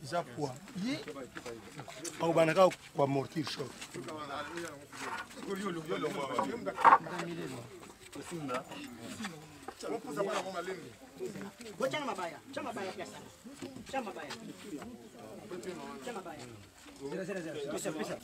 za poids ye au banaka kwa mortir short chama baya pesa chama baya pesa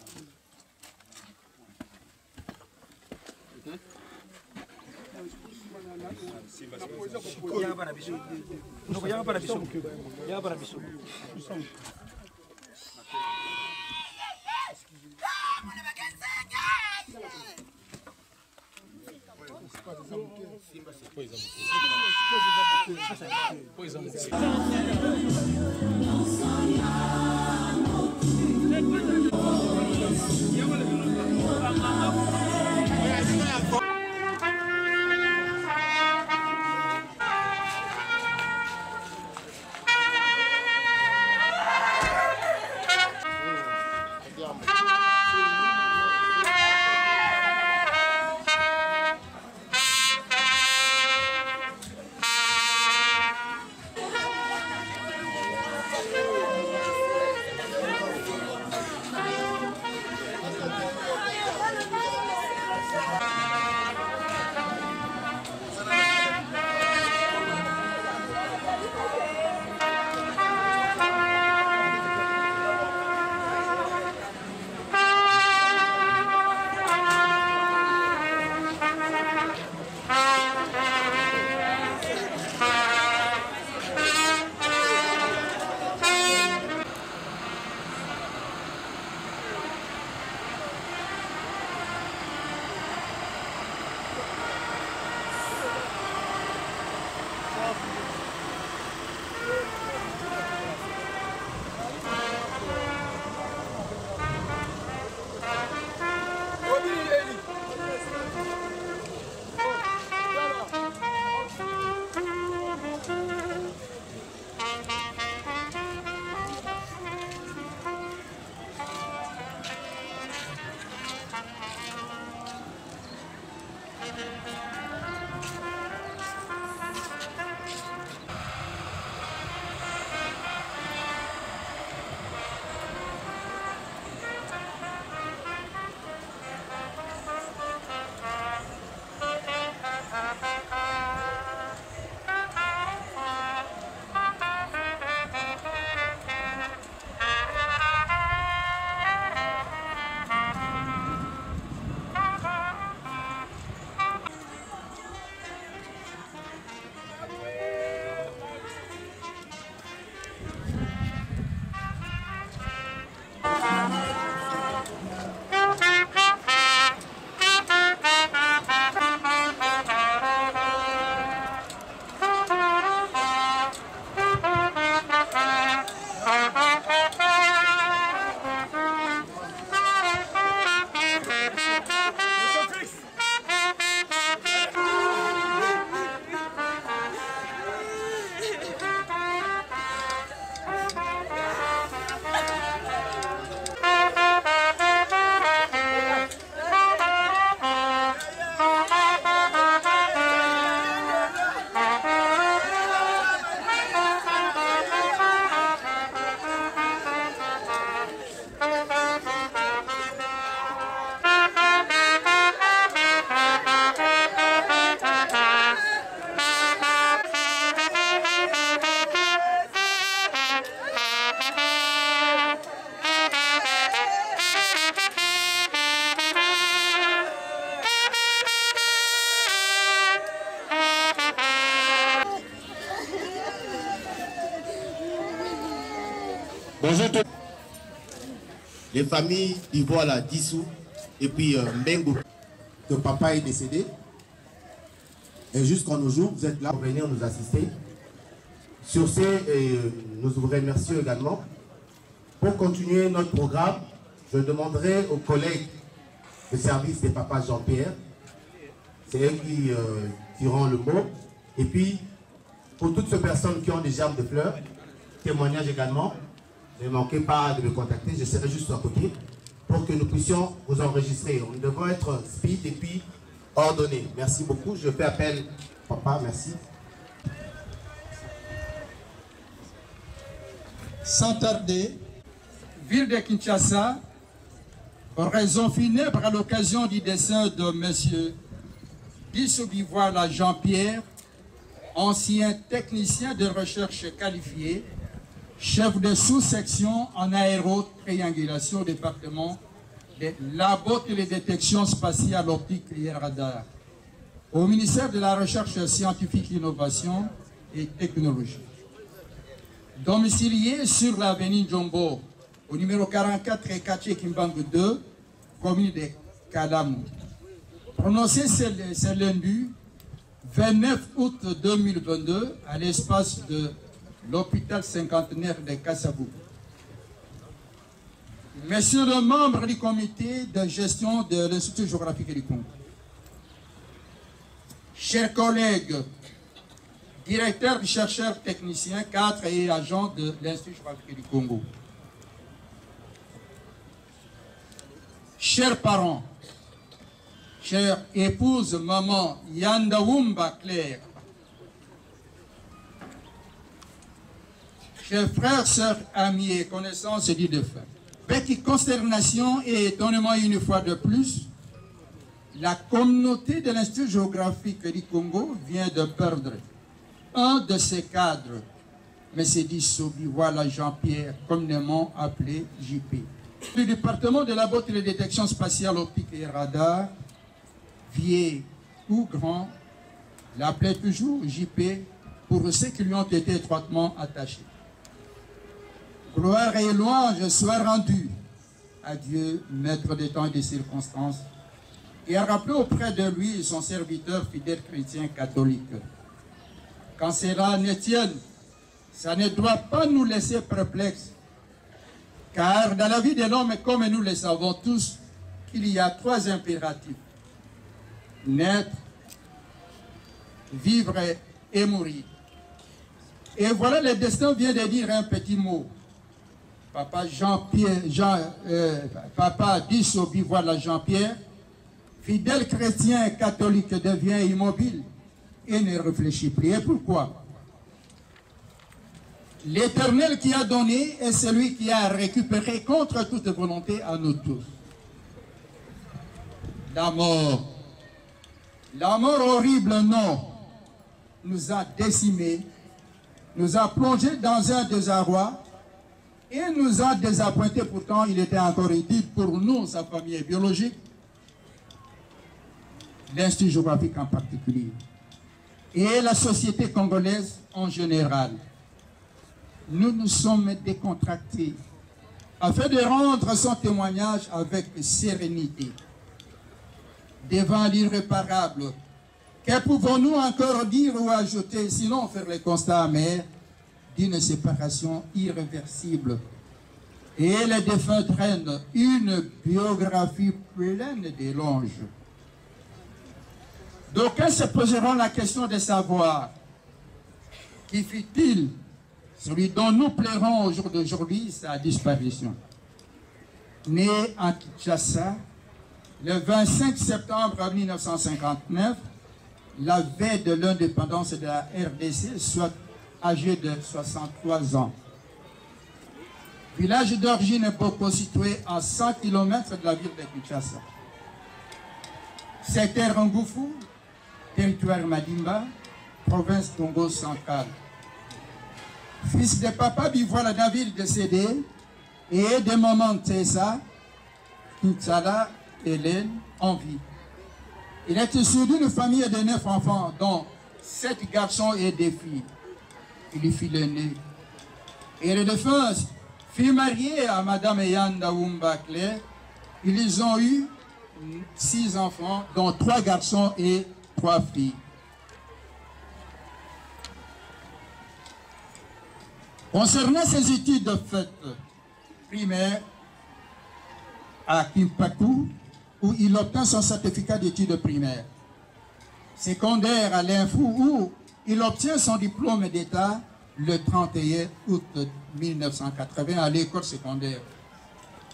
Bonjour tout. Les familles d'Ivoire la Dissou et puis Mbengo. Que papa est décédé. Et jusqu'à nos jours, vous êtes là pour venir nous assister. Sur ce, nous vous remercions également. Pour continuer notre programme, je demanderai aux collègues de service des papas Jean-Pierre. C'est eux qui diront le mot. Et puis, pour toutes ces personnes qui ont des germes de fleurs, témoignage également. Ne manquez pas de me contacter, je serai juste à côté pour que nous puissions vous enregistrer. Nous devons être speed et puis ordonné. Merci beaucoup. Je fais appel. Papa, merci. Sans tarder, ville de Kinshasa, oraison funèbre à l'occasion du décès de M. Dissou Bivoila Jean-Pierre, ancien technicien de recherche qualifié, chef de sous-section en aérotriangulation au département des labos-télédétection spatiale optique et radar, au ministère de la Recherche scientifique, innovation et technologie. Domicilié sur l'avenue Jombo, au numéro 44 et quartier Kimbangu 2, commune de Kalamou. Prononcé ce lundi 29 août 2022 à l'espace de l'hôpital cinquantenaire de Kassabou. Messieurs les membres du comité de gestion de l'Institut géographique du Congo, chers collègues, directeurs, chercheurs, techniciens, cadres et agents de l'Institut géographique du Congo, chers parents, chère épouse, maman Yandaoumba Claire, chers frères, sœurs, amis et connaissances du défunt, avec consternation et étonnement une fois de plus, la communauté de l'Institut géographique du Congo vient de perdre un de ses cadres, M. Dissou Bivoila Jean-Pierre, communément appelé JP. Le département de la télédétection spatiale optique et radar, vieux ou grand, l'appelait toujours JP pour ceux qui lui ont été étroitement attachés. Gloire et louange soient rendues à Dieu, maître des temps et des circonstances, et à rappeler auprès de lui son serviteur fidèle chrétien catholique. Quand cela ne tienne, ça ne doit pas nous laisser perplexes, car dans la vie de l'homme, comme nous le savons tous, il y a trois impératifs: naître, vivre et mourir. Et voilà, le destin vient de dire un petit mot. Papa Papa Dissou Bivoila Jean-Pierre, fidèle chrétien catholique, devient immobile et ne réfléchit plus. Et pourquoi? L'Éternel qui a donné est celui qui a récupéré contre toute volonté à nous tous. La mort horrible, non, nous a décimés, nous a plongés dans un désarroi et nous a désappointés. Pourtant, il était encore utile pour nous, sa famille biologique, l'Institut géographique en particulier, et la société congolaise en général. Nous nous sommes décontractés afin de rendre son témoignage avec sérénité devant l'irréparable. Que pouvons-nous encore dire ou ajouter, sinon faire le constat amer d'une séparation irréversible? Et les défunts traînent une biographie pleine d'éloges. D'aucuns se poseront la question de savoir qui fut-il celui dont nous pleurons au jour d'aujourd'hui sa disparition. Né à Kinshasa le 25 septembre 1959, la veille de l'indépendance de la RDC, soit âgé de 63 ans. Village d'origine Boko situé à 100 km de la ville de Kinshasa. Secteur Ngoufu, territoire Madimba, province Congo centrale. Fils de Papa Bivoila David décédé et de maman Tessa, Kinshasa, Hélène, en vie. Il est issu d'une famille de 9 enfants, dont 7 garçons et 2 filles. Il y fit l'aîné. Et le défunt fut marié à Madame Yandaoumba Claire. Ils ont eu 6 enfants, dont 3 garçons et 3 filles. Concernant ses études faites primaires à Kimpakou, où il obtint son certificat d'études primaires, secondaire à l'Infou, où il obtient son diplôme d'État le 31 août 1980 à l'école secondaire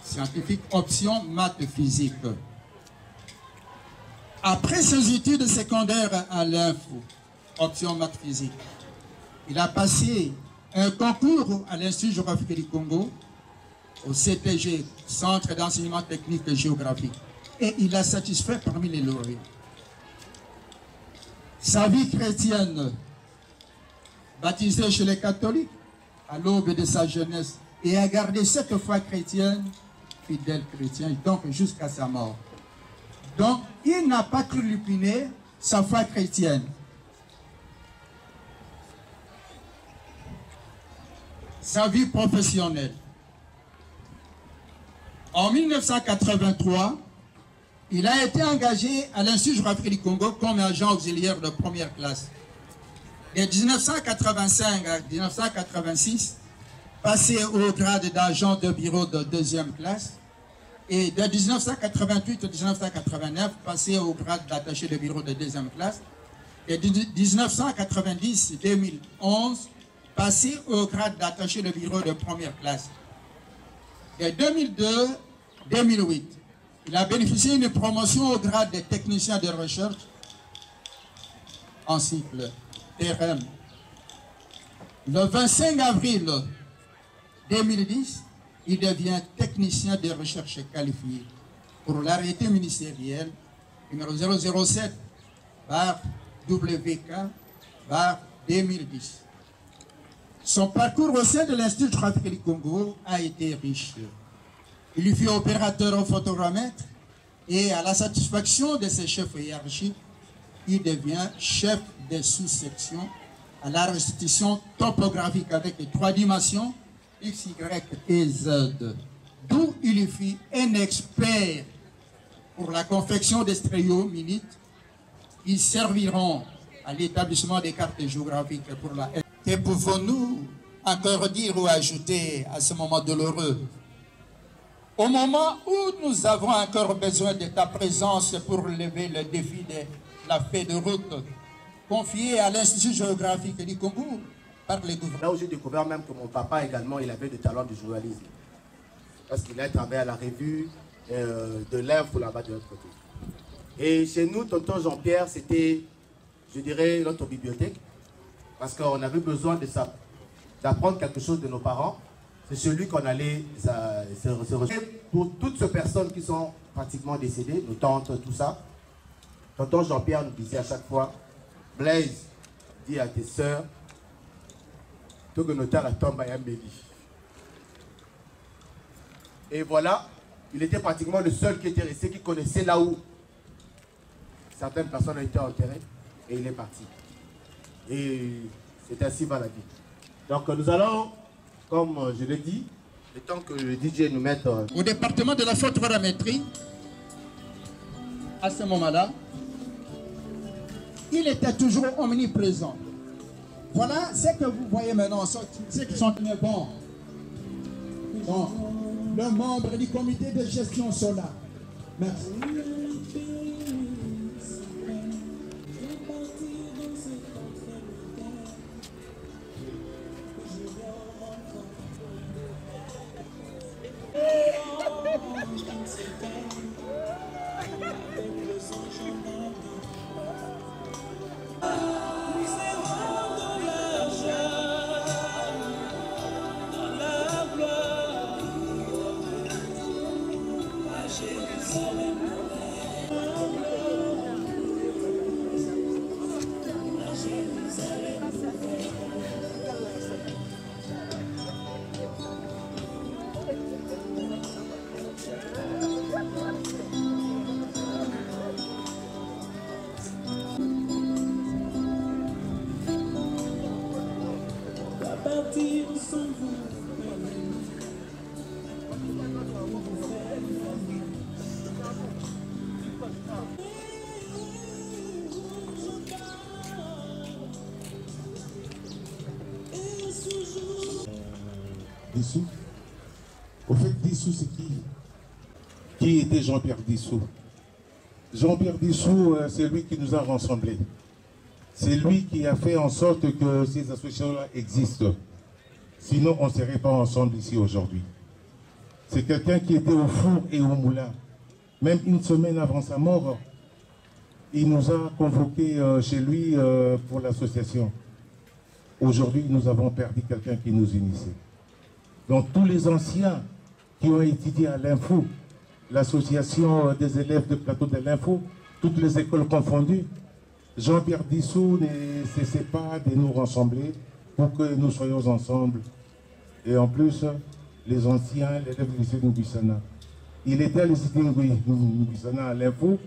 scientifique option maths physique. Après ses études secondaires à l'Infou, option maths physique, il a passé un concours à l'Institut géographique du Congo, au CTG, Centre d'enseignement technique et géographique. Et il a satisfait parmi les lauréats. Sa vie chrétienne, baptisé chez les catholiques à l'aube de sa jeunesse, et a gardé cette foi chrétienne, fidèle chrétien, donc jusqu'à sa mort. Donc, il n'a pas turlupiné sa foi chrétienne. Sa vie professionnelle. En 1983, il a été engagé à l'Institut géographique du Congo comme agent auxiliaire de première classe. De 1985 à 1986, passé au grade d'agent de bureau de deuxième classe. Et de 1988 à 1989, passé au grade d'attaché de bureau de deuxième classe. Et de 1990 à 2011, passé au grade d'attaché de bureau de première classe. De 2002 à 2008, il a bénéficié d'une promotion au grade de technicien de recherche en cycle TRM. Le 25 avril 2010, il devient technicien de recherche qualifié pour l'arrêté ministériel numéro 007 WK 2010. Son parcours au sein de l'Institut géographique du Congo a été riche. Il fut opérateur au photogrammètre et à la satisfaction de ses chefs hiérarchiques, il devient chef de sous-section à la restitution topographique avec les 3 dimensions X, Y et Z, d'où il fut un expert pour la confection des stéréominites. Ils serviront à l'établissement des cartes géographiques pour la... Que pouvons-nous encore dire ou ajouter à ce moment douloureux? Au moment où nous avons encore besoin de ta présence pour relever le défi de la feuille de route confiée à l'Institut géographique du Congo par les gouvernements. Là où j'ai découvert même que mon papa également, il avait le talent du journalisme. Parce qu'il a travaillé à la revue de l'info là-bas de l'autre côté. Et chez nous, tonton Jean-Pierre, c'était, je dirais, notre bibliothèque. Parce qu'on avait besoin d'apprendre quelque chose de nos parents. C'est celui qu'on allait se rechercher. Pour toutes ces personnes qui sont pratiquement décédées, nos tantes, tout ça, tonton Jean-Pierre nous disait à chaque fois, Blaise, dis à tes sœurs, que notaire à tombe à Yambéli. Et voilà, il était pratiquement le seul qui était resté, qui connaissait là où certaines personnes ont été enterrées, et il est parti. Et c'est ainsi va la vie. Donc nous allons, comme je l'ai dit, le temps que le DJ nous mette... Au département de la photogrammétrie, à ce moment-là, il était toujours omniprésent. Voilà ce que vous voyez maintenant, ceux qui sont bons. Bon, le membre du comité de gestion sont là. Merci. Dissou. Au fait, Dissou, c'est qui était Jean-Pierre Dissou? Jean-Pierre Dissou, c'est lui qui nous a rassemblés. C'est lui qui a fait en sorte que ces associations-là existent. Sinon, on ne serait pas ensemble ici aujourd'hui. C'est quelqu'un qui était au four et au moulin. Même une semaine avant sa mort, il nous a convoqués chez lui pour l'association. aujourd'hui nous avons perdu quelqu'un qui nous unissait. Donc tous les anciens qui ont étudié à l'Info, l'association des élèves de plateau de l'Info, toutes les écoles confondues, Jean-Pierre Dissou ne cessait pas de nous rassembler pour que nous soyons ensemble. Et en plus, les anciens, l'élève du lycée Nubissana. Il était à lycée Nubissana à l'Info,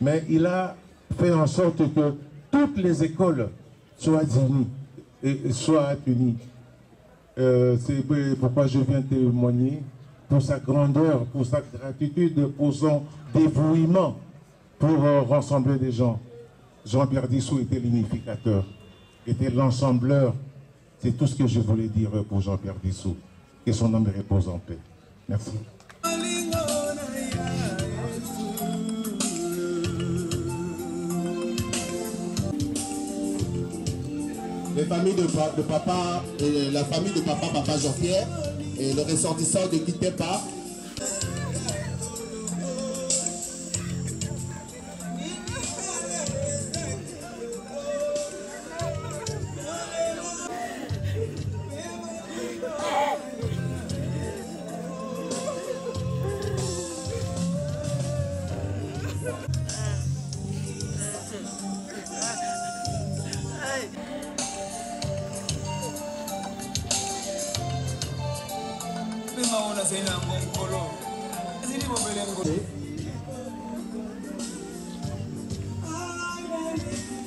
mais il a fait en sorte que toutes les écoles soient unies. C'est pourquoi je viens témoigner pour sa grandeur, pour sa gratitude, pour son dévouement pour rassembler des gens. Jean-Pierre Dissou était l'unificateur, était l'ensembleur. C'est tout ce que je voulais dire pour Jean-Pierre Dissou. Que son âme repose en paix. Merci. Les familles de papa, la famille de papa Jean-Pierre et le ressortissant ne quittaient pas.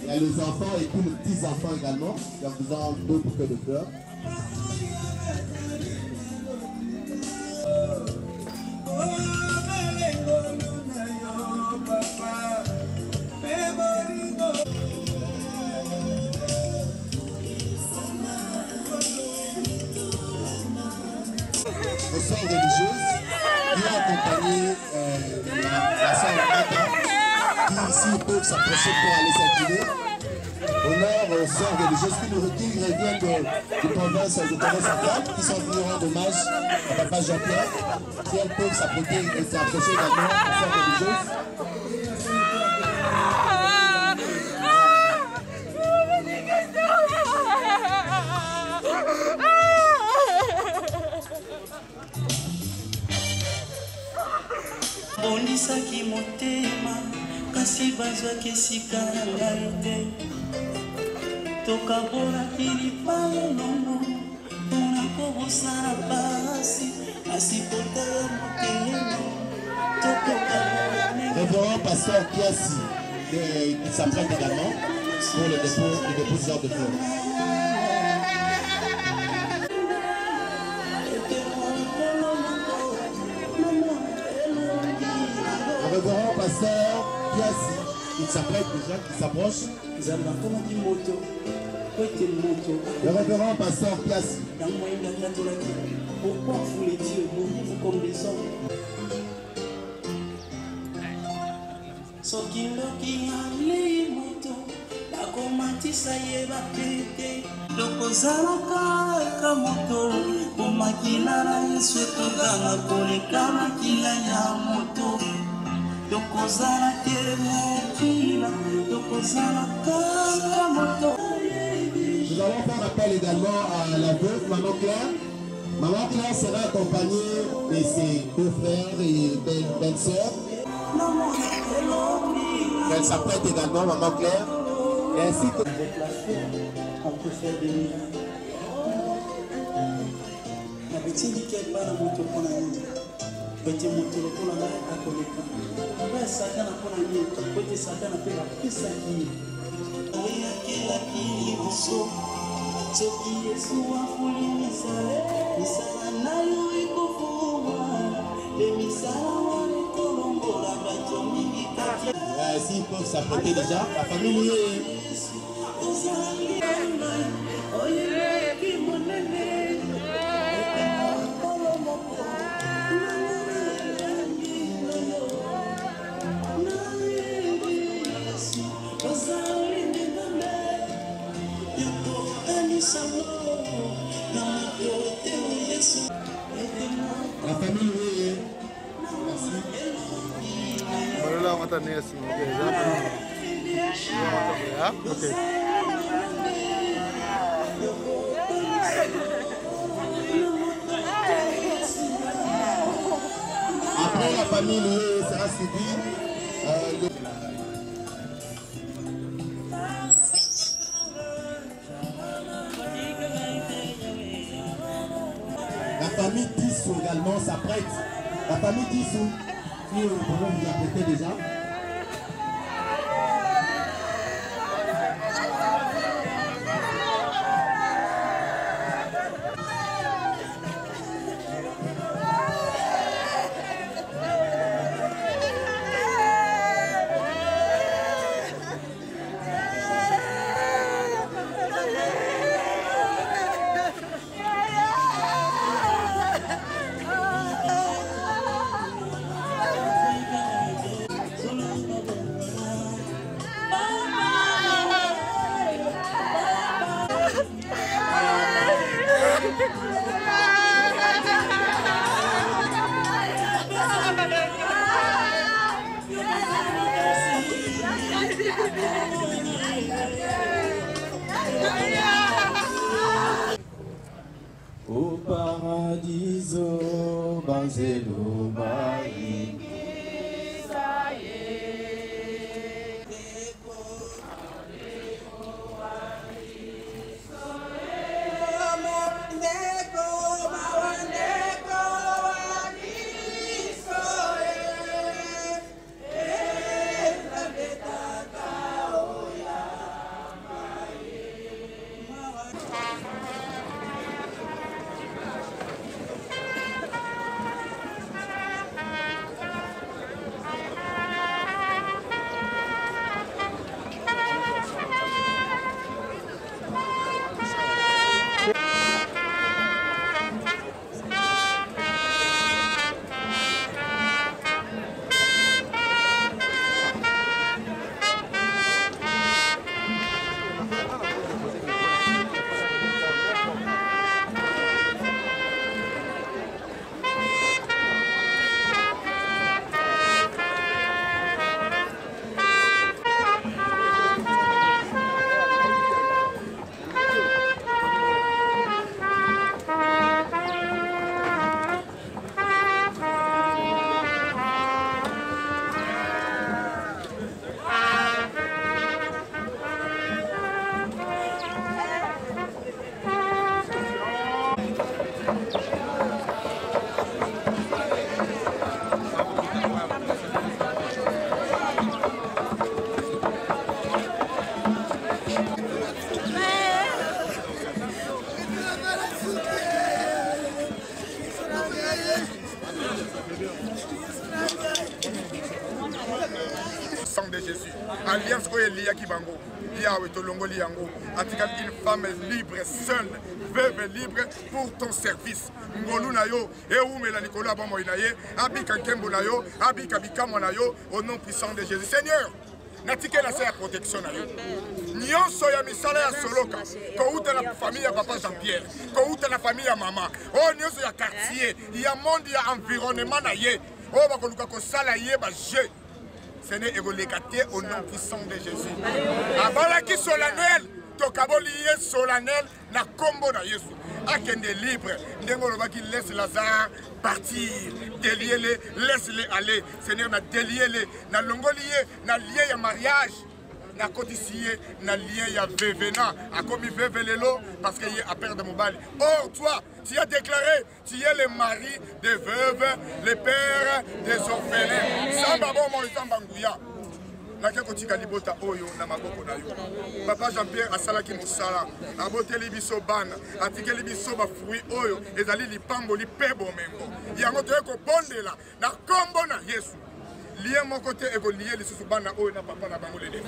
Il y a les enfants et puis les petits-enfants également, en faisant deux bouquets de fleurs. Aux sœurs religieuses qui ont accompagné la sœur Mata, qui ici peuvent s'approcher pour aller s'activer. Honneur aux sœurs religieuses qui reviennent de province centrale, qui sont venus rendre hommage à papa Jean-Pierre, qui elles peuvent s'approcher également aux sœurs religieuses. Bondisaki motema kasi bazwaki esika na ngai te tokabolaki lipaelongo mpona kobosana pasi kasi kotala motema tokokabola. Révérend pasteur Kiasi, qui s'apprête également pour le dépôt des heures de fleurs. Le révérend pasteur Kiasi, il s'apprête déjà, qui s'approche. Le révérend pasteur Kiasi. Pourquoi voulez-vous mourir comme des hommes? Soki loki alei moto bakomatisa ye bapete tokozalaka eka moto komakila na yesu etokanga koleka makila ya moto tokozala te mokila tokozalaka eka moto. Nous allons faire appel également à la veuve Maman Claire. Maman Claire sera accompagnée de ses beaux-frères et belles-sœurs. Elle s'apprête également, Maman Claire, et ainsi que... On peut faire des miracles. La petite dit qu'elle va la moto pour la nuit. Petit moto pour la nuit à Koleka. Après, Satan a pour la nuit. Petit Satan a fait la piste à qui. Oui, à qui la qui vous sauve. Ce qui est souvent folie, misale. Misala na yo eko les misala les colombo la bateau mingi kaki. S'ils peuvent s'apprêter déjà, la famille la famille Voilà, on va t'amener à Simon. Ok. famille Loué sera suivie. La famille Dissou également s'apprête. La famille Dissou, qui vous apprêtez déjà. Au paradiso, Banzelo Maï. De Jésus. Alliance Oyelia Kibango, Yahweh Tolongoli Yango, Atikal une femme libre, seule, veuve libre pour ton service. Ngolu Nayo, Eoumela Nicolas Bamoinaye, Abika Kembo Nayo, Abika Bikamo Nayo, au nom puissant de Jésus. Seigneur, Natike la la protection Nayo. Nyonso ya misala ya soloka, kouta la famille ya Papa Jean-Pierre, kouta la famille ya Maman, oh nyonso ya quartier, ya monde ya environnement Naye, oh bakoluka ko sala ye ba je. Seigneur, et vous l'écartez au nom puissant de Jésus. Avant la qui solennelle, tokaboliye solennel, na combo na Yesu. Akende libre, ndengoloba qui laisse Lazare partir, déliez-les, laisse-les aller. Seigneur, na déliez-les, na longoliye, na lié ya mariage. Na codicié, na lien ya vevena, a commis vevelelo parce qu'il y a à perdre mon bal. Or, toi, tu as déclaré, tu es le mari des veuves, le père des orphelins. Samba bon mon samba nguya. Na ke kotika libota oyo na maboko na yo. Papa Jean-Pierre asalaki mosala, aboteli biso bana, atikeli biso ba fruit oyo, ezali lipambo lipebo mengo. Yango to ko bondela na kombo na Yesu. Lié mon côté et lié les sous-bana oh na papa na bango les défis.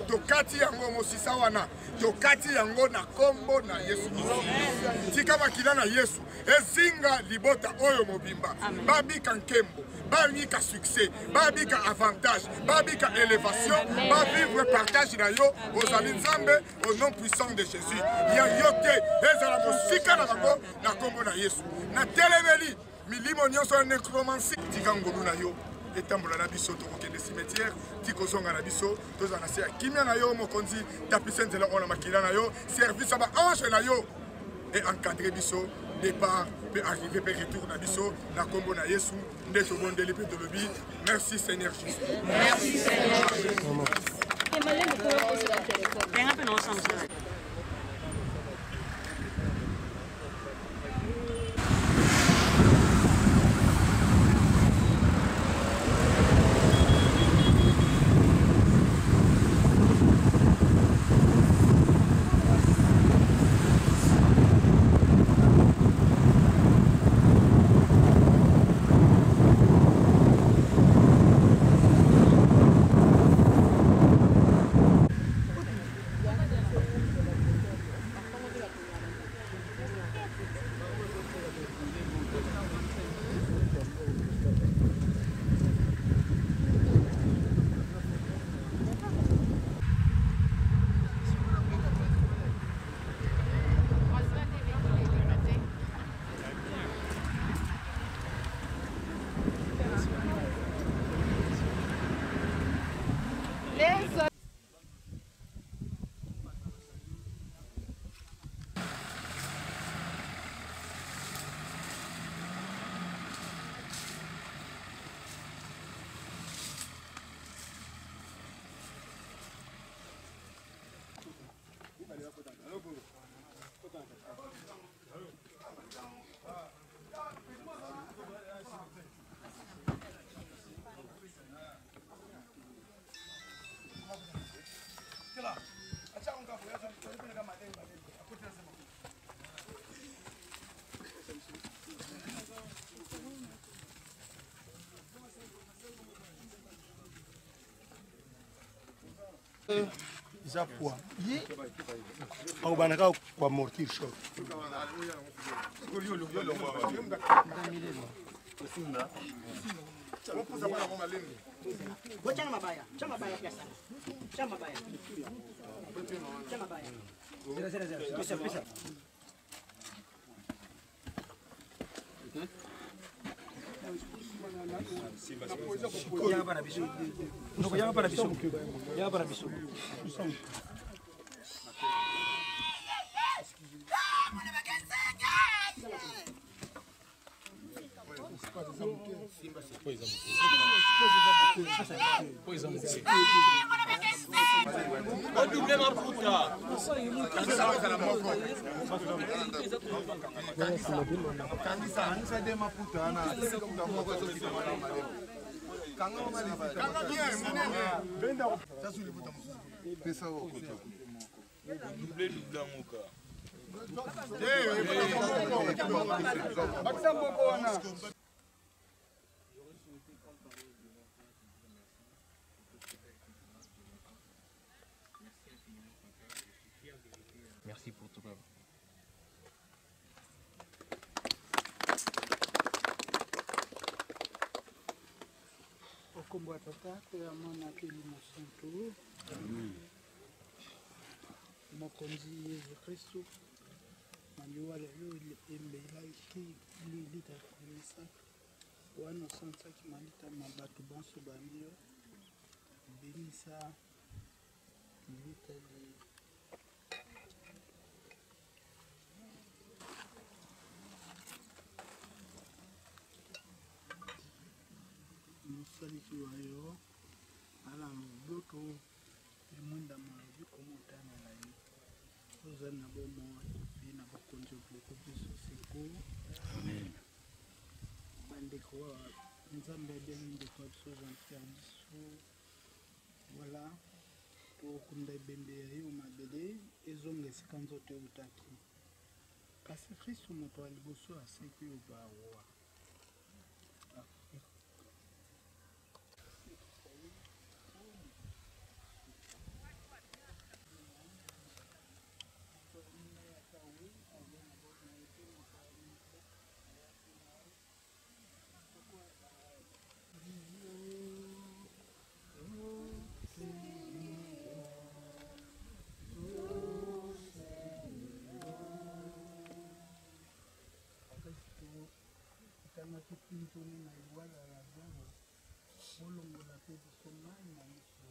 Tokati yango mosisa wana, tokati yango na kombo na Yesu. Tika makila na Yesu, ezinga libota oyo mobimba. Babi kankembo, babi ka succès, babi ka avantage, babi ka élévation, babi vivre partage na yo aux alinzambe au nom puissant de Jésus. Ya yote ezala mosika na bango na kombo na Yesu. Na telemeli milimo nyonso necromancy tika ngolu na yo. Etambola na biso tokokende cimetière tikozonga na biso tozana se kimia na yo mokonzi tapise nzela ona makila na yo service aba ange na yo et encadrer biso départ peut arriver peut retour na biso na kombo na Yesu nde tobondeli pe tolobi merci Seigneur Jésus. Merci Seigneur. Za poa. Ye. Au banaka kwa mortir shot. Chama mabaya pia sana. Chama mabaya. Chama mabaya. Pesa. Merci pour tout. Okombo ya tata pe ya mwana pe mosantu mokonzi Yesu Kristu maliwa lelo embelaki litakomisa wana osanisaki malita na bato banso bamio benisa litali mosalisi wayo ala loboko emwenda malobi komotana na ye ozali na bomoi pe na bakonzi obiloko biso seko bandeko nzambe abengi ndeko ya biso jean-pierre biso voilà tokunda ebembe ya ye mabele ezonga esika nzoto eutaki kasi kristu moto ya liboso aseki oyo bawa kama kipinto na iwala la zango molongo na pe bisomai na miso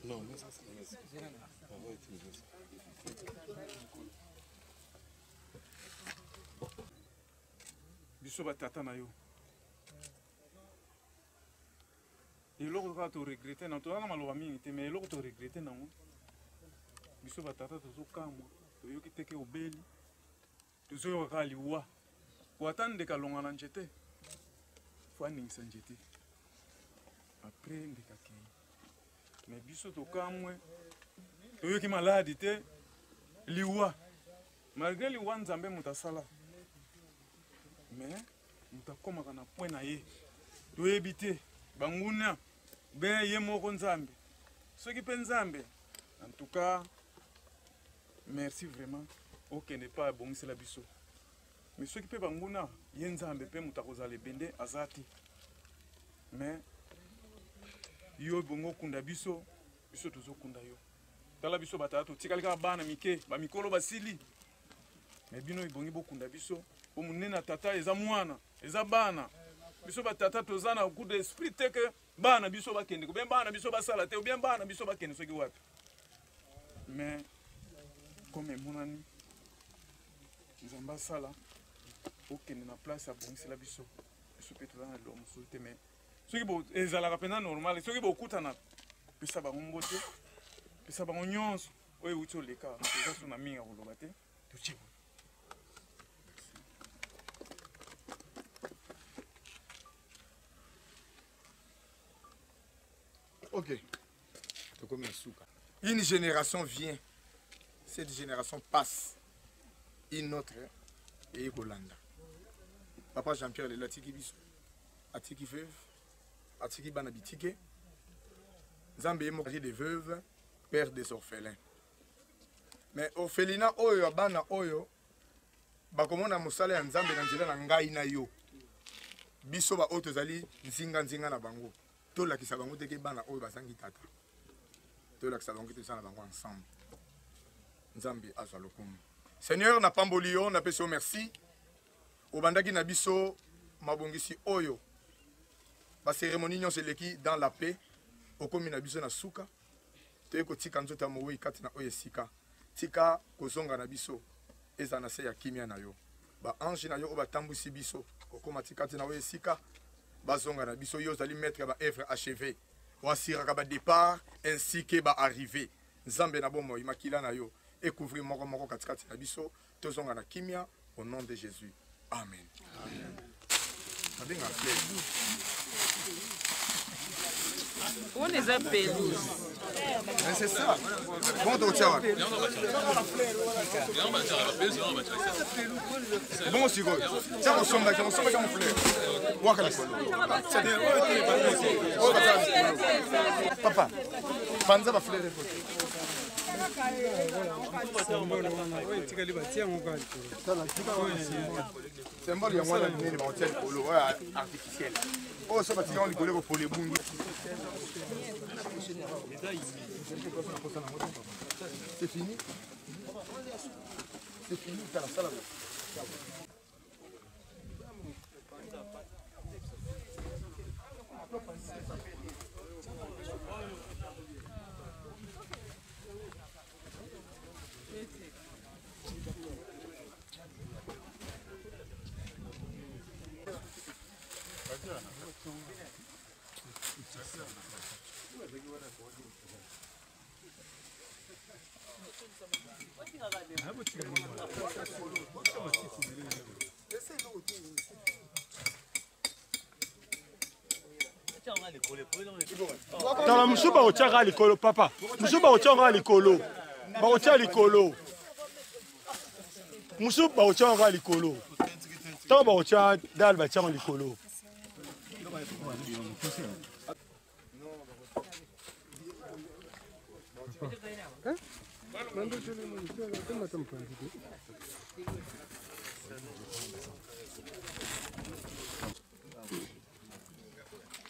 Non, mais ça c'est on va utiliser ça. Biso batata na yo. Eloko kaka to regrete na tozala maloba mingi te mais eloko to regrete nango biso batata tozokamwa toyoki teke obeli tozoyoka kaka liwa po ata ndeka alonga na nzete fo aningisa nzete apres ndeka kei mais biso tokamwe toyoki maladi te liwa malgré liwa nzambe moto asala mais moto akomaka na point na ye toyebi te banguna be ye moko nzambe soki mpe nzambe en tout cas merci vraiment okende pa abongisela biso mais soki mpe banguna ye nzambe mpe moto akozala ebende aza te mais yo bongo okunda biso biso tozokunda yo tala biso batala totikali kaka bana mike bamikolo basili mais bino ebongi bokunda biso po monene na tata eza mwana eza bana biso batata toza na coup d'esprit te ke bana biso bakende ko bien bana biso basala te ou bien bana biso bakende soki wapi mais comme monani nzamba sala okende na place abongisela biso biso pe toza na lo mosusu te mais soki bo ezalaka mpenza normal soki bokutana pesa bango mbote pesa bango nyonso oyo euti oleka eza so na mingi ya koloba te totie Ok. Une génération vient, cette génération passe. Une autre et Golanda. Papa Jean-Pierre le Latiki Biso, Atiki Veuve, Atiki Banabitike, Zambé mari des veuves, père des orphelins. Mais orphelina oyo abana oyo, bakomona musala ya Nzambe na nzela na ngai na yo. Biso ba oyo tozali nzinga na bango. Tout la qui s'est bango teke bana oyo basangi tata. Tout la qui s'est bango teke bango ensemble. Nzambi azwa lokumu. Seigneur na pamboli yo na peso merci. Obandaki na biso mabongisi oyo. Ba cérémonie nyonso eleki dans la paix. Okomi na biso na suka. Te ko tika nzota mowe kati na oyo sika. Tika kozonga na biso eza na se ya kimia na yo. Ba ange na yo oba tambusi biso. Okoma tikati na oyo sika. Bazonga na biso yo zali mettre ba œuvre achevée wasira ka ba départ ainsi que ba arrivée nzambe na bomo imakila na yo et couvrir moko katikati na biso tozonga na kimia au nom de Jésus amen On les appelle. C'est ça. Bon, donc, tiens. Bon, c'est quoi? Tiens, on sommet comme fleur. Papa, Panza va fleurir. Symbole ya mwana nini ba hotel polo artificiel. Oh ça va tirer les collègues pour les bungi. C'est fini. C'est fini t'as la salle. Tala musuba otiaka likolo papa. Musuba otiaka likolo. Ba otia likolo. Musuba otiaka likolo. Tala ba otia dal ba tiaka likolo.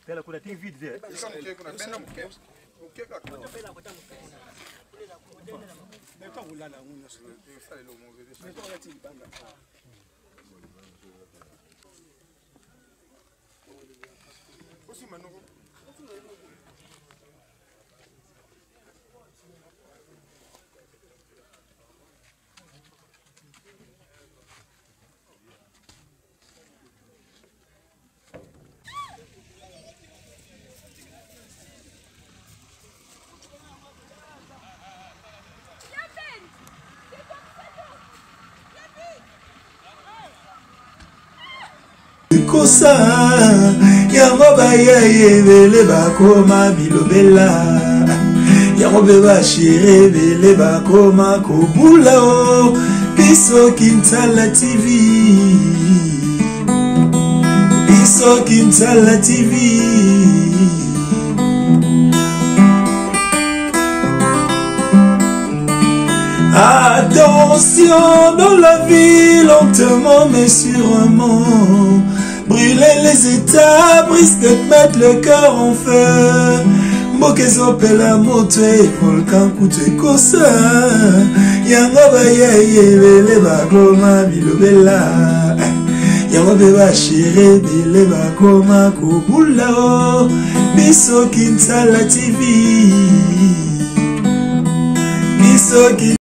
Tela kuna tem vídeo. ekosa yango bayebele bakoma bilobela yango mpe bashire ebele bakoma kobula o biso Kintala TV biso Kintala TV. Attention dans la vie, lentement mais sûrement. Brûler les étapes risque de te mettre le cœur en feu. Mbokezo pela moto et volcan koute kosa. Yango baye bele bakoma bilobela. Yango beba chere bele bakoma kobula o. Biso Kintala TV. Biso